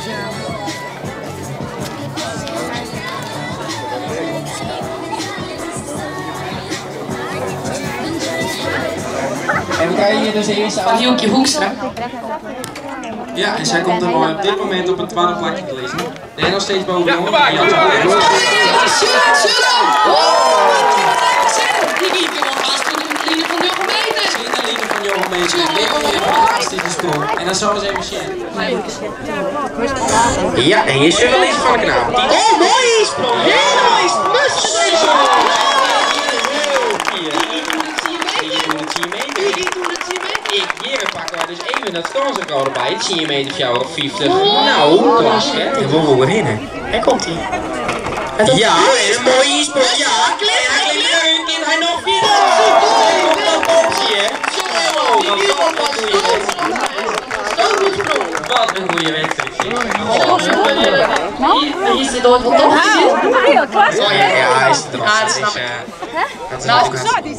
En we krijgen hier dus de eerste van Hieltje Hoekstra. Ja, en zij komt er op dit moment op een 12e plekje te lezen. En nog steeds bovenop. Die liep er nog vast voor de linie van Jochem Meter. zit de linie van Jochem Meter. Dit is fantastische sprong. En dat zal eens even zien. Ja, en hier is journalist van de knaap. Oh, mooie sprong! Heel mooi sprong! Hier pakken we dus even dat scoresrecord erbij. Het 10 meter fjouwer op 50. Nou, klas hè. En we moeten beginnen. En komt hij. Ja, een mooie sprong. Ja, hij klimt erin. En hij nog 4. Hij komt dat optie hè. Wat een goede wedstrijd. Hier zit ooit wat op. Ja, Oh ja, hij is er. Ja, dat snap ik. Dat is